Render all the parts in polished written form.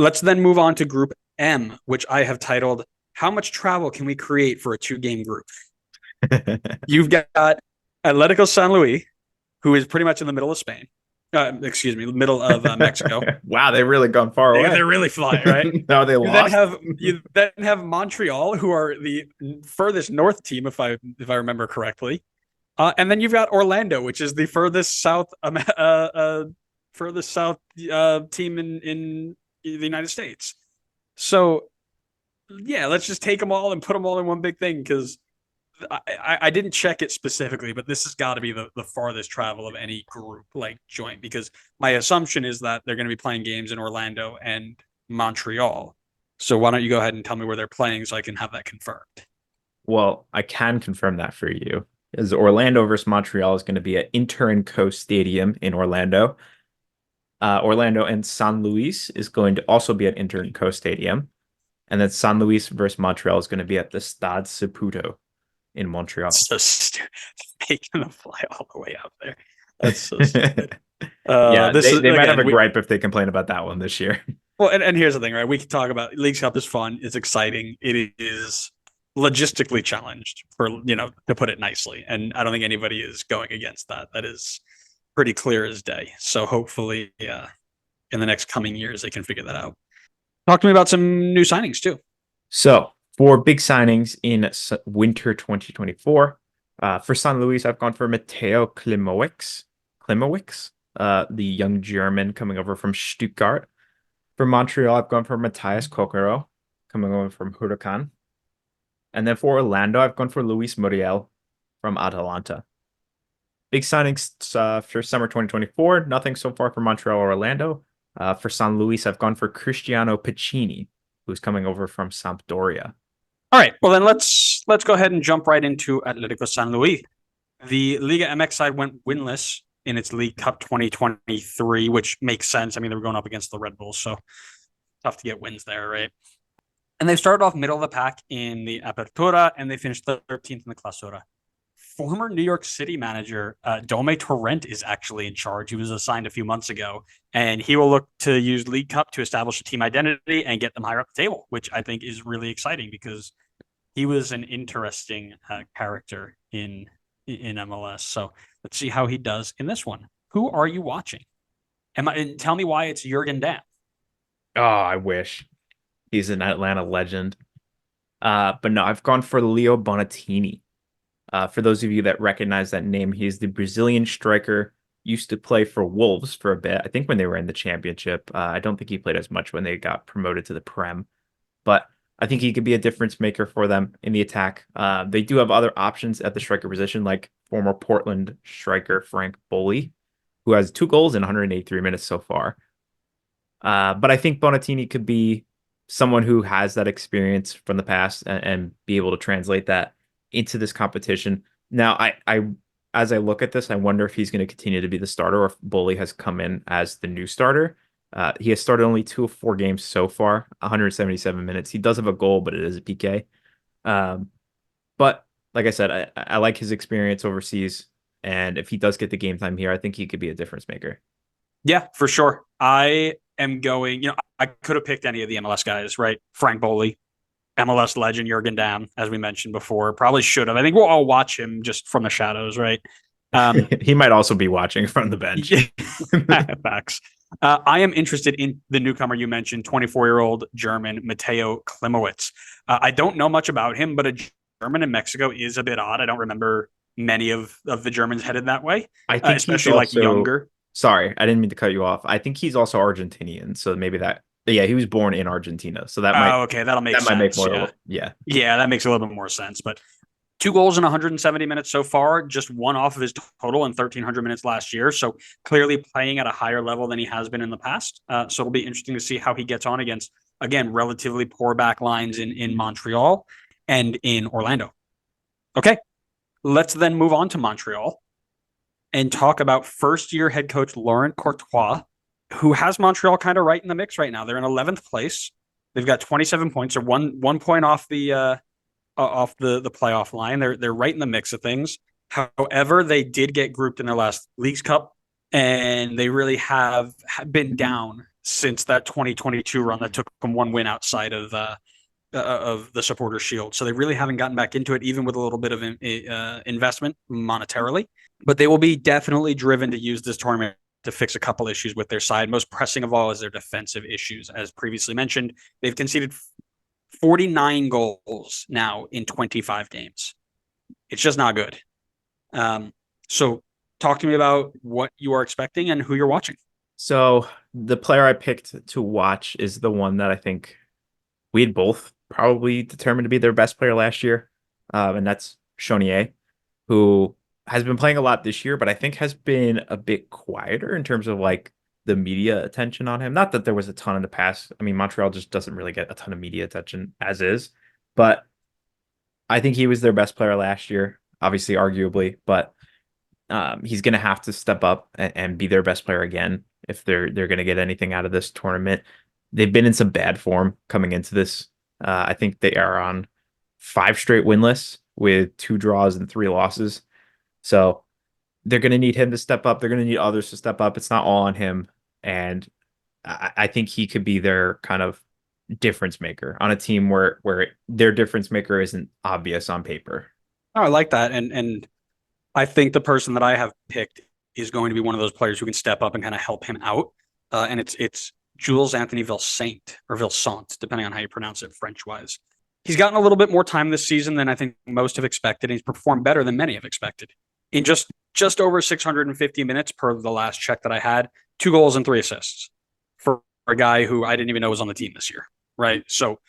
Let's then move on to Group M, which I have titled "How much travel can we create for a two-game group?" You've got Atletico San Luis, who is pretty much in the middle of Spain. Excuse me, middle of Mexico. Wow, they've really gone far away. They're really flying, right? Now they lost. You then have Montreal, who are the furthest north team, if I remember correctly, and then you've got Orlando, which is the furthest south team in the United States. So yeah, let's just take them all and put them all in one big thing because I didn't check it specifically, but this has got to be the farthest travel of any group like joint because my assumption is that they're going to be playing games in Orlando and Montreal. So why don't you go ahead and tell me where they're playing so I can have that confirmed? Well, I can confirm that for you. As Orlando versus Montreal is going to be at Inter&Co Stadium in Orlando. Orlando and San Luis is going to also be at Inter&Co Stadium. And then San Luis versus Montreal is going to be at the Stade Saputo in Montreal. So stupid. Making them fly all the way out there. That's so stupid. Yeah, This is they might have again. a gripe if they complain about that one this year. Well, and here's the thing, right? We can talk about Leagues Cup is fun. It's exciting. It is logistically challenged to put it nicely. And I don't think anybody is going against that. That is pretty clear as day. So hopefully in the next coming years, they can figure that out. Talk to me about some new signings too. So for big signings in winter 2024, for San Luis, I've gone for Mateo Klimowicz, the young German coming over from Stuttgart. For Montreal, I've gone for Matthias Kokoro, coming over from Huracan. And then for Orlando, I've gone for Luis Muriel from Atalanta. Big signings for summer 2024, nothing so far for Montreal or Orlando. For San Luis, I've gone for Cristiano Piccini, who's coming over from Sampdoria. All right. Well, then let's go ahead and jump right into Atletico San Luis. The Liga MX side went winless in its League Cup 2023, which makes sense. I mean, they were going up against the Red Bulls, so tough to get wins there, right? And they started off middle of the pack in the Apertura, and they finished 13th in the Clausura. Former New York City manager Dome Torrent is actually in charge. He was assigned a few months ago, and he will look to use League Cup to establish a team identity and get them higher up the table, which I think is really exciting because he was an interesting character in MLS. So let's see how he does in this one. Who are you watching? Tell me why it's Jurgen Damm. Oh, I wish. He's an Atlanta legend. But no, I've gone for Leo Bonatini. For those of you that recognize that name, he's the Brazilian striker, used to play for Wolves for a bit. I think when they were in the championship. I don't think he played as much when they got promoted to the Prem. But I think he could be a difference maker for them in the attack. They do have other options at the striker position, like former Portland striker Frank Boli, who has 2 goals in 183 minutes so far. But I think Bonatini could be someone who has that experience from the past and be able to translate that into this competition. Now, as I look at this, I wonder if he's going to continue to be the starter or if Boli has come in as the new starter. He has started only 2 of 4 games so far, 177 minutes. He does have a goal, but it is a PK. But like I said, I like his experience overseas. And if he does get the game time here, I think he could be a difference maker. Yeah, for sure. I am going, I could have picked any of the MLS guys, right? Frank Boli, MLS legend, Jurgen Damm, as we mentioned before. Probably should have. I think we'll all watch him just from the shadows, right? He might also be watching from the bench. Facts. I am interested in the newcomer you mentioned, 24-year-old German Mateo Klimowicz. I don't know much about him, but a German in Mexico is a bit odd. I don't remember many of the Germans headed that way, I think especially like younger. Sorry, I didn't mean to cut you off. I think he's also Argentinian, so maybe that. Yeah, he was born in Argentina, so that might. Oh, okay, that'll make that sense. might make more. Yeah, Yeah. yeah, that makes a little bit more sense. But 2 goals in 170 minutes so far, just 1 off of his total in 1,300 minutes last year. So clearly playing at a higher level than he has been in the past. So it'll be interesting to see how he gets on against, again, relatively poor back lines in Montreal and in Orlando. Okay, let's then move on to Montreal and talk about first-year head coach Laurent Courtois, who has Montreal kind of right in the mix right now. They're in 11th place. They've got 27 points, or one point off the playoff line. They're right in the mix of things. However, they did get grouped in their last Leagues Cup, and they really have been down since that 2022 run that took them one win outside of the Supporters Shield. So they really haven't gotten back into it, even with a little bit of investment monetarily. But they will be definitely driven to use this tournament to fix a couple issues with their side. Most pressing of all is their defensive issues. As previously mentioned, they've conceded 49 goals now in 25 games. It's just not good. So talk to me about what you are expecting and who you're watching. So the player I picked to watch is the one that I think we had both probably determined to be their best player last year, and that's Chonier, who has been playing a lot this year, but I think has been a bit quieter in terms of like the media attention on him. Not that there was a ton in the past. I mean, Montreal just doesn't really get a ton of media attention as is, but I think he was their best player last year, obviously, arguably, but he's going to have to step up and be their best player again if they're going to get anything out of this tournament. They've been in some bad form coming into this. I think they are on 5 straight winless with 2 draws and 3 losses. So they're going to need him to step up. They're going to need others to step up. It's not all on him. And I think he could be their kind of difference maker on a team where their difference maker isn't obvious on paper. Oh, I like that. And I think the person that I have picked is going to be one of those players who can step up and kind of help him out. And it's Jules Anthony Vilsaint or Vilsant, depending on how you pronounce it French wise. He's gotten a little bit more time this season than I think most have expected. And he's performed better than many have expected. In just over 650 minutes per the last check that I had, 2 goals and 3 assists for a guy who I didn't even know was on the team this year. Right. So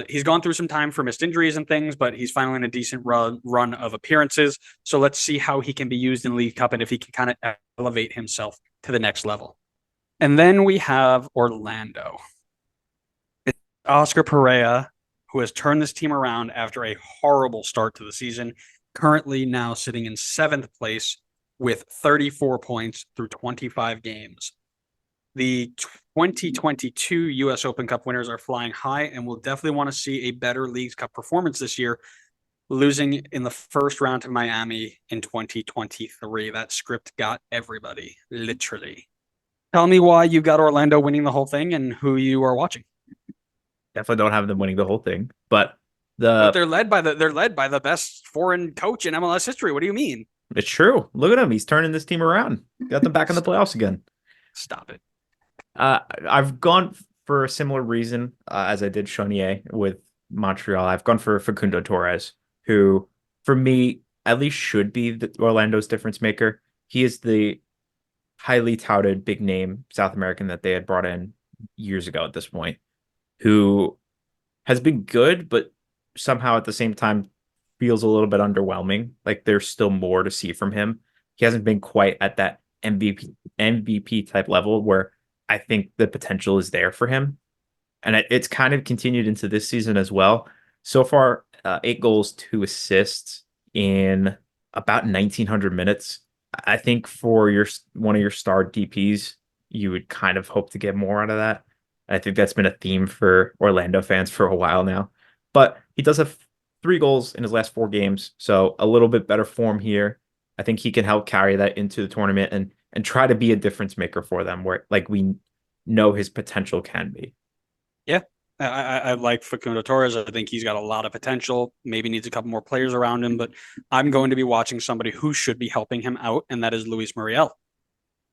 he's gone through some time for missed injuries and things, but he's finally in a decent run of appearances. So let's see how he can be used in League Cup and if he can kind of elevate himself to the next level. And then we have Orlando. It's Oscar Pereira, who has turned this team around after a horrible start to the season, currently now sitting in 7th place with 34 points through 25 games. The 2022 U.S. Open Cup winners are flying high, and we'll definitely want to see a better Leagues Cup performance this year, losing in the first round to Miami in 2023. That script got everybody, literally. Tell me why you got Orlando winning the whole thing and who you are watching. Definitely don't have them winning the whole thing, but they're led by the best foreign coach in MLS history. What do you mean? It's true. Look at him. He's turning this team around. Got them back in the playoffs again. Stop it. I've gone for a similar reason as I did Chonier with Montreal. I've gone for Facundo Torres, who, for me, at least should be Orlando's difference maker. He is the highly touted big name South American that they had brought in years ago at this point, who has been good, but somehow at the same time feels a little bit underwhelming. Like there's still more to see from him. He hasn't been quite at that MVP type level where I think the potential is there for him. And it's kind of continued into this season as well. So far, 8 goals, 2 assists in about 1,900 minutes. I think for one of your star DPs, you would kind of hope to get more out of that. I think that's been a theme for Orlando fans for a while now. But he does have 3 goals in his last 4 games, so a little bit better form here. I think he can help carry that into the tournament and try to be a difference maker for them, where like we know his potential can be. Yeah, I like Facundo Torres. I think he's got a lot of potential. Maybe needs a couple more players around him, but I'm going to be watching somebody who should be helping him out, and that is Luis Muriel.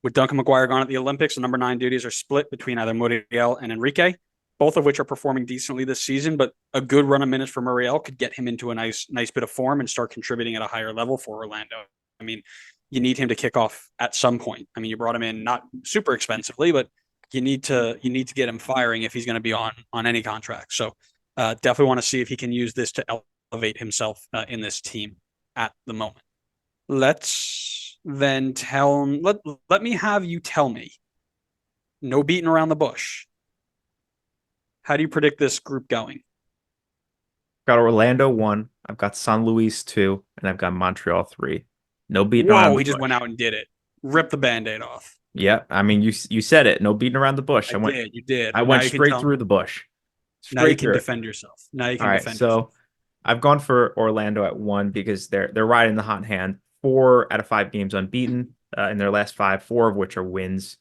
With Duncan McGuire gone at the Olympics, the number 9 duties are split between either Muriel and Enrique, both of which are performing decently this season, but a good run of minutes for Muriel could get him into a nice bit of form and start contributing at a higher level for Orlando. I mean, you need him to kick off at some point. I mean, you brought him in not super expensively, but you need to get him firing if he's going to be on any contract. So definitely want to see if he can use this to elevate himself in this team at the moment. Let's then let me have you tell me, no beating around the bush, how do you predict this group going? Got Orlando 1, I've got San Luis 2, and I've got Montreal 3. No beating around the bush. He just went out and did it. Rip the Band-Aid off. Yeah, I mean, you said it. No beating around the bush. You did. I went straight through the bush. Now you can defend yourself. So I've gone for Orlando at 1 because they're riding the hot hand. 4 out of 5 games unbeaten in their last 5, 4 of which are wins.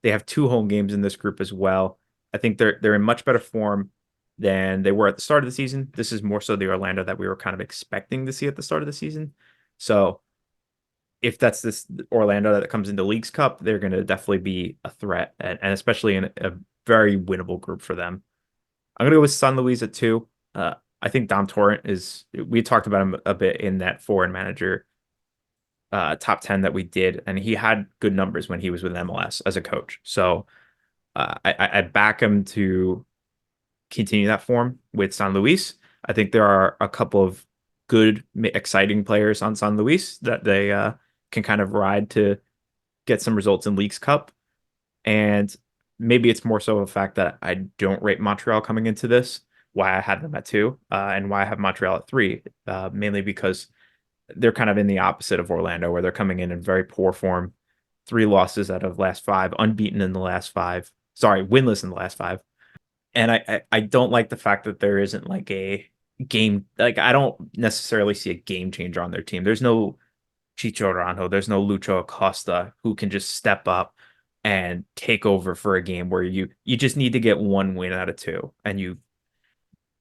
They have 2 home games in this group as well. I think they're in much better form than they were at the start of the season. This is more so the Orlando that we were kind of expecting to see at the start of the season. So if that's this Orlando that comes into Leagues Cup, they're going to definitely be a threat, and especially in a very winnable group for them. I'm going to go with San Luis at 2. I think Dom Torrent is, we talked about him a bit in that foreign manager top 10 that we did, and he had good numbers when he was with MLS as a coach. So I back him to continue that form with San Luis. I think there are a couple of good, exciting players on San Luis that they can kind of ride to get some results in Leagues Cup. And maybe it's more so a fact that I don't rate Montreal coming into this, why I had them at 2, and why I have Montreal at 3, mainly because they're kind of in the opposite of Orlando, where they're coming in very poor form. 3 losses out of last 5, unbeaten in the last 5. Sorry, winless in the last 5. And I don't like the fact that there isn't like a game, like I don't necessarily see a game changer on their team. There's no Chicho Aranjo, there's no Lucho Acosta who can just step up and take over for a game where you just need to get 1 win out of 2, and you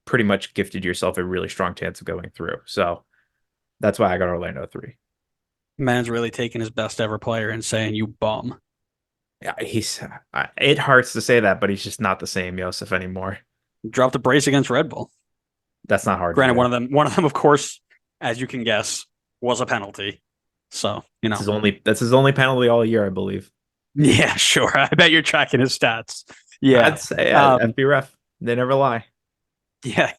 pretty much gifted yourself a really strong chance of going through. So that's why I got Orlando 3. Man's really taking his best ever player and saying, "You bum." Yeah, it hurts to say that, but he's just not the same Josef anymore. Dropped a brace against Red Bull. That's not hard. Granted, one of them, of course, as you can guess, was a penalty. So, that's his only penalty all year, I believe. Yeah, sure. I bet you're tracking his stats. Yeah. I'd say FBref. They never lie. Yeah.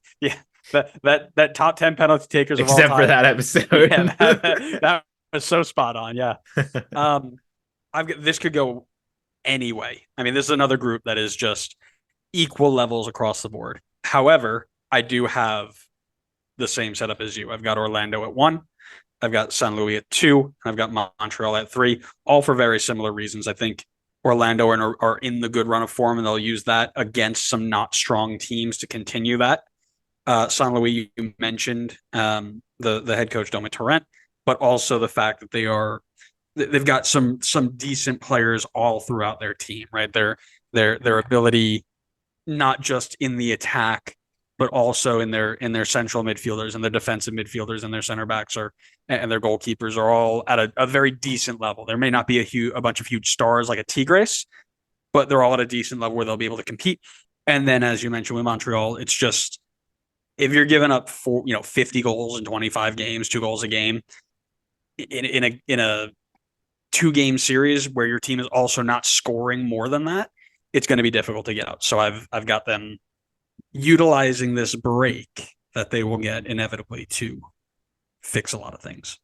That top 10 penalty takers of all Except time. for that episode. Yeah, that was so spot on. Yeah. This could go anyway. I mean, this is another group that is just equal levels across the board. However, I do have the same setup as you. I've got Orlando at 1. I've got San Luis at 2. And I've got Montreal at 3, all for very similar reasons. I think Orlando are in the good run of form, and they'll use that against some not strong teams to continue that. San Luis, you mentioned the head coach Dom Torrent, but also the fact that they've got some decent players all throughout their team, right? Their ability, not just in the attack, but also in their central midfielders and their defensive midfielders and their center backs and their goalkeepers are all at a very decent level. There may not be a bunch of huge stars like a Tigres, but they're all at a decent level where they'll be able to compete. And then, as you mentioned with Montreal, it's just, if you're giving up 50 goals in 25 games, 2 goals a game in a 2-game series where your team is also not scoring more than that, it's going to be difficult to get out. So I've got them utilizing this break that they will get inevitably to fix a lot of things.